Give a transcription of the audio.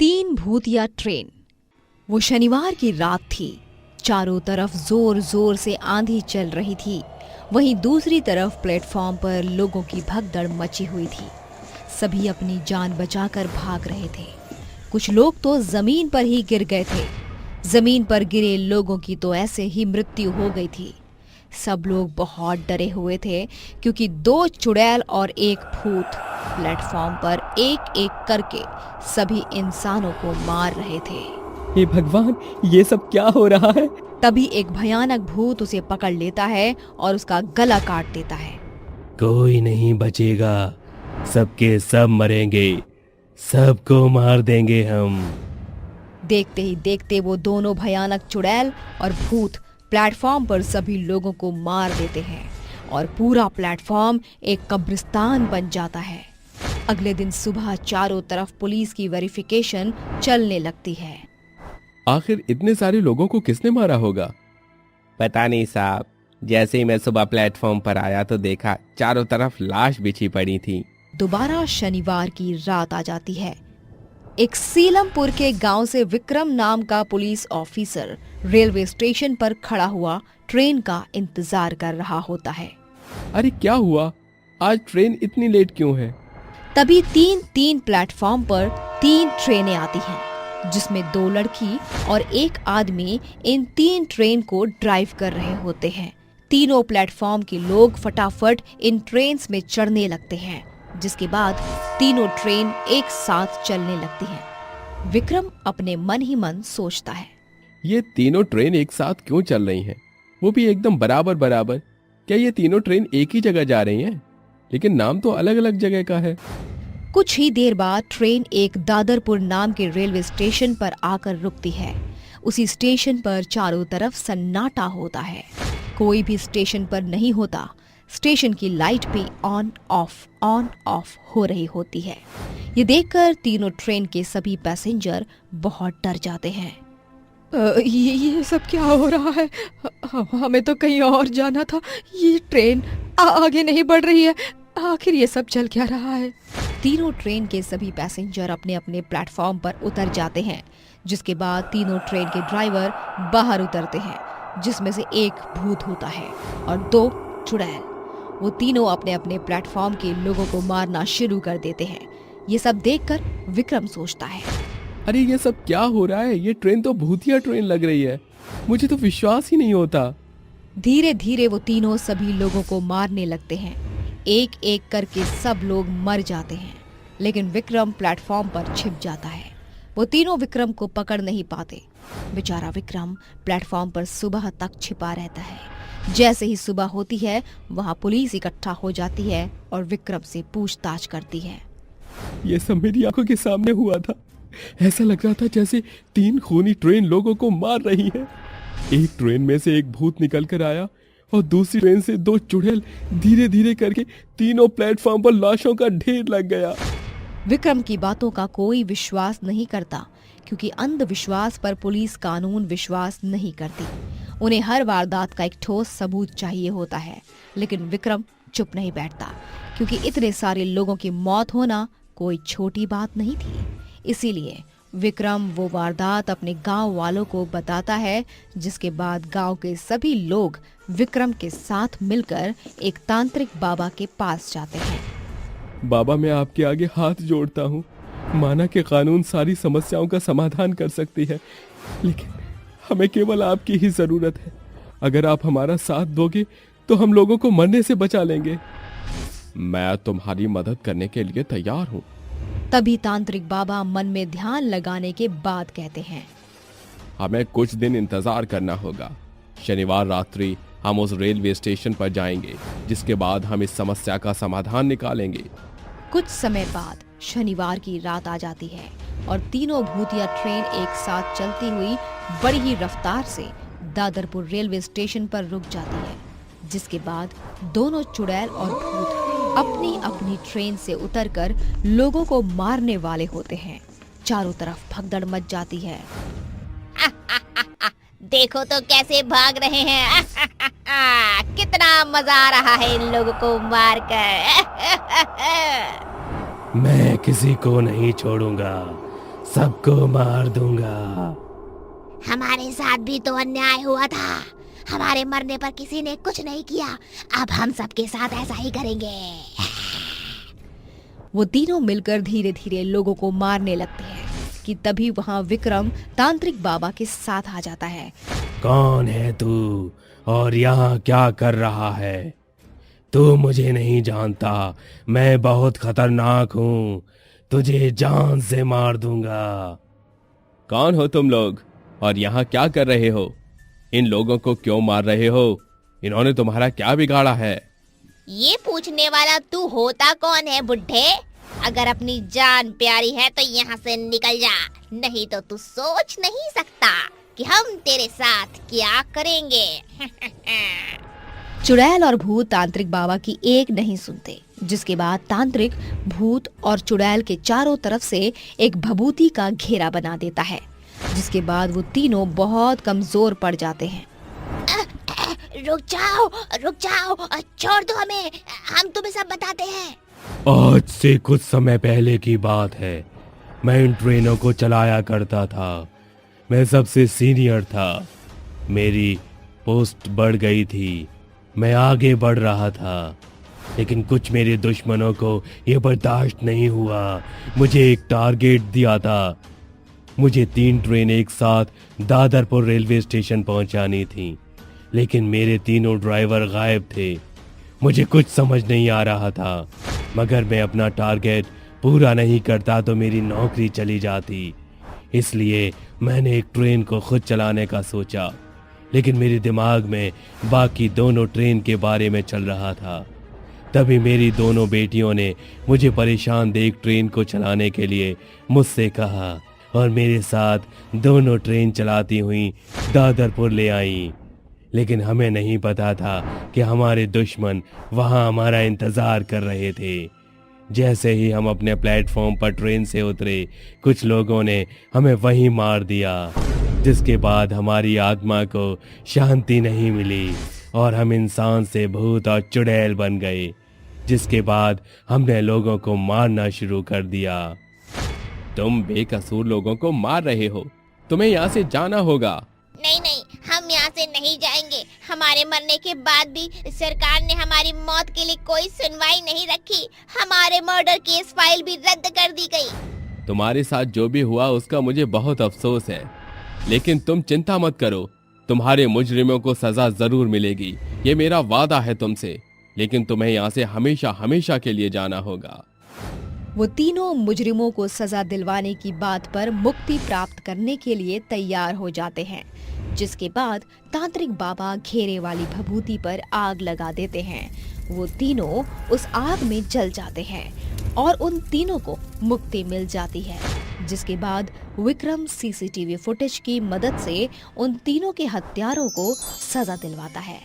तीन भूतिया ट्रेन। वो शनिवार की रात थी। चारों तरफ जोर जोर से आंधी चल रही थी। वहीं दूसरी तरफ प्लेटफॉर्म पर लोगों की भगदड़ मची हुई थी। सभी अपनी जान बचाकर भाग रहे थे। कुछ लोग तो जमीन पर ही गिर गए थे। जमीन पर गिरे लोगों की तो ऐसे ही मृत्यु हो गई थी। सब लोग बहुत डरे हुए थे क्योंकि दो चुड़ैल और एक भूत प्लेटफॉर्म पर एक एक करके सभी इंसानों को मार रहे थे। हे भगवान, ये सब क्या हो रहा है? तभी एक भयानक भूत उसे पकड़ लेता है और उसका गला काट देता है। कोई नहीं बचेगा, सबके सब मरेंगे, सबको मार देंगे हम। देखते ही देखते वो दोनों भयानक चुड़ैल और भूत प्लेटफॉर्म पर सभी लोगों को मार देते हैं और पूरा प्लेटफॉर्म एक कब्रिस्तान बन जाता है। अगले दिन सुबह चारों तरफ पुलिस की वेरिफिकेशन चलने लगती है। आखिर इतने सारे लोगों को किसने मारा होगा? पता नहीं साहब, जैसे ही मैं सुबह प्लेटफॉर्म पर आया तो देखा चारों तरफ लाश बिछी पड़ी थी। दोबारा शनिवार की रात आ जाती है। एक सीलमपुर के गांव से विक्रम नाम का पुलिस ऑफिसर रेलवे स्टेशन पर खड़ा हुआ ट्रेन का इंतजार कर रहा होता है। अरे क्या हुआ? आज ट्रेन इतनी लेट क्यों है? तभी तीन प्लेटफॉर्म पर तीन ट्रेनें आती हैं, जिसमें दो लड़की और एक आदमी इन तीन ट्रेन को ड्राइव कर रहे होते हैं। तीनों प्लेटफॉर्म के लोग फटाफट इन ट्रेन में चढ़ने लगते हैं, जिसके बाद तीनों ट्रेन एक साथ चलने लगती हैं। विक्रम अपने मन ही मन सोचता है, ये तीनों ट्रेन एक साथ क्यों चल रही हैं? वो भी एकदम बराबर बराबर। क्या ये तीनों ट्रेन एक ही जगह जा रही हैं? लेकिन नाम तो अलग अलग जगह का है। कुछ ही देर बाद ट्रेन एक दादरपुर नाम के रेलवे स्टेशन पर आकर रुकती है। उसी स्टेशन पर चारों तरफ सन्नाटा होता है। कोई भी स्टेशन पर नहीं होता। स्टेशन की लाइट भी ऑन ऑफ हो रही होती है। ये देखकर तीनों ट्रेन के सभी पैसेंजर बहुत डर जाते हैं। ये सब क्या हो रहा है? हमें तो कहीं और जाना था। ये ट्रेन आगे नहीं बढ़ रही है। आखिर ये सब चल क्या रहा है? तीनों ट्रेन के सभी पैसेंजर अपने अपने प्लेटफॉर्म पर उतर जाते हैं, जिसके बाद तीनों ट्रेन के ड्राइवर बाहर उतरते हैं, जिसमें से एक भूत होता है और दो चुड़ैल। वो तीनों अपने अपने प्लेटफॉर्म के लोगों को मारना शुरू कर देते हैं। ये सब देखकर विक्रम सोचता है, अरे ये सब क्या हो रहा है? ये ट्रेन तो भूतिया ट्रेन लग रही है। मुझे तो विश्वास ही नहीं होता। धीरे धीरे वो तीनों सभी लोगों को मारने लगते हैं। एक एक करके सब लोग मर जाते हैं, लेकिन विक्रम प्लेटफॉर्म पर छिप जाता है। वो तीनों विक्रम को पकड़ नहीं पाते। बेचारा विक्रम प्लेटफॉर्म पर सुबह तक छिपा रहता है। जैसे ही सुबह होती है, वहाँ पुलिस इकट्ठा हो जाती है और विक्रम से पूछताछ करती है। ये सब मेरी आंखों के सामने हुआ था। ऐसा लग रहा था जैसे तीन खूनी ट्रेन लोगों को मार रही है। एक ट्रेन में से एक भूत निकल कर आया और दूसरी ट्रेन से दो चुड़ैल धीरे धीरे करके तीनों प्लेटफॉर्म पर लाशों का ढेर लग गया। विक्रम की बातों का कोई विश्वास नहीं करता, क्योंकि अंधविश्वास पर पुलिस कानून विश्वास नहीं करती। उन्हें हर वारदात का एक ठोस सबूत चाहिए होता है। लेकिन विक्रम चुप नहीं बैठता, क्योंकि इतने सारे लोगों की मौत होना कोई छोटी बात नहीं थी। इसीलिए विक्रम वो वारदात अपने गांव वालों को बताता है, जिसके बाद गांव के सभी लोग विक्रम के साथ मिलकर एक तांत्रिक बाबा के पास जाते हैं। बाबा, मैं आपके आगे हाथ जोड़ता हूँ। माना कि कानून सारी समस्याओं का समाधान कर सकती है, लेकिन हमें केवल आपकी ही जरूरत है। अगर आप हमारा साथ दोगे तो हम लोगों को मरने से बचा लेंगे। मैं तुम्हारी मदद करने के लिए तैयार हूँ। तभी तांत्रिक बाबा मन में ध्यान लगाने के बाद कहते हैं, हमें कुछ दिन इंतजार करना होगा। शनिवार रात्रि हम उस रेलवे स्टेशन पर जाएंगे, जिसके बाद हम इस समस्या का समाधान निकालेंगे। कुछ समय बाद शनिवार की रात आ जाती है और तीनों भूतिया ट्रेन एक साथ चलती हुई बड़ी ही रफ्तार से दादरपुर रेलवे स्टेशन पर रुक जाती है, जिसके बाद दोनों चुड़ैल और भूत अपनी अपनी ट्रेन से उतरकर लोगों को मारने वाले होते हैं। चारों तरफ भगदड़ मच जाती है। देखो तो कैसे भाग रहे हैं। कितना मजा आ रहा है इन लोगों को मारकर। मैं किसी को नहीं छोड़ूंगा, सबको मार दूंगा। हमारे साथ भी तो अन्याय हुआ था। हमारे मरने पर किसी ने कुछ नहीं किया। अब हम सबके साथ ऐसा ही करेंगे। वो तीनों मिलकर धीरे धीरे लोगों को मारने लगते हैं कि तभी वहाँ विक्रम तांत्रिक बाबा के साथ आ जाता है। कौन है तू और यहाँ क्या कर रहा है? तू मुझे नहीं जानता, मैं बहुत खतरनाक हूँ, तुझे जान से मार दूंगा। कौन हो तुम लोग और यहाँ क्या कर रहे हो? इन लोगों को क्यों मार रहे हो? इन्होंने तुम्हारा क्या बिगाड़ा है? ये पूछने वाला तू होता कौन है बुड्ढे? अगर अपनी जान प्यारी है तो यहाँ से निकल जा, नहीं तो तू सोच नहीं सकता कि हम तेरे साथ क्या करेंगे। चुड़ैल और भूत तांत्रिक बाबा की एक नहीं सुनते, जिसके बाद तांत्रिक भूत और चुड़ैल के चारों तरफ से एक भभूति का घेरा बना देता है, जिसके बाद वो तीनों बहुत कमजोर पड़ जाते हैं। रुक जाओ, छोड़ दो हमें, हम तुम्हें सब बताते हैं। आज से कुछ समय पहले की बात है। मैं इन ट्रेनों को चलाया करता था। मैं सबसे सीनियर था। मेरी पोस्ट बढ़ गई थी। मैं आगे बढ़ रहा था, लेकिन कुछ मेरे दुश्मनों को ये बर्दाश्त नहीं हुआ। मुझे एक टारगेट दिया था। मुझे 3 ट्रेन एक साथ दादरपुर रेलवे स्टेशन पहुंचानी थी, लेकिन मेरे तीनों ड्राइवर गायब थे। मुझे कुछ समझ नहीं आ रहा था, मगर मैं अपना टारगेट पूरा नहीं करता तो मेरी नौकरी चली जाती। इसलिए मैंने एक ट्रेन को खुद चलाने का सोचा, लेकिन मेरे दिमाग में बाकी दोनों ट्रेन के बारे में चल रहा था। तभी मेरी दोनों बेटियों ने मुझे परेशान देख ट्रेन को चलाने के लिए मुझसे कहा और मेरे साथ दोनों ट्रेन चलाती हुई दादरपुर ले आई। लेकिन हमें नहीं पता था कि हमारे दुश्मन वहां हमारा इंतजार कर रहे थे। जैसे ही हम अपने प्लेटफॉर्म पर ट्रेन से उतरे, कुछ लोगों ने हमें वहीं मार दिया, जिसके बाद हमारी आत्मा को शांति नहीं मिली और हम इंसान से भूत और चुड़ैल बन गए। जिसके बाद हमने लोगों को मारना शुरू कर दिया। तुम बेकसूर लोगों को मार रहे हो, तुम्हें यहाँ से जाना होगा। नहीं, हम यहाँ से नहीं जाएंगे। हमारे मरने के बाद भी सरकार ने हमारी मौत के लिए कोई सुनवाई नहीं रखी। हमारे मर्डर केस फाइल भी रद्द कर दी गई। तुम्हारे साथ जो भी हुआ उसका मुझे बहुत अफसोस है, लेकिन तुम चिंता मत करो, तुम्हारे मुजरिमों को सजा जरूर मिलेगी। ये मेरा वादा है तुमसे, लेकिन तुम्हें यहाँ से हमेशा हमेशा के लिए जाना होगा। वो तीनों मुजरिमों को सजा दिलवाने की बात पर मुक्ति प्राप्त करने के लिए तैयार हो जाते हैं, जिसके बाद तांत्रिक बाबा घेरे वाली भभूति पर आग लगा देते हैं। वो तीनों उस आग में जल जाते हैं और उन तीनों को मुक्ति मिल जाती है, जिसके बाद विक्रम सीसीटीवी फुटेज की मदद से उन तीनों के हत्यारों को सजा दिलवाता है।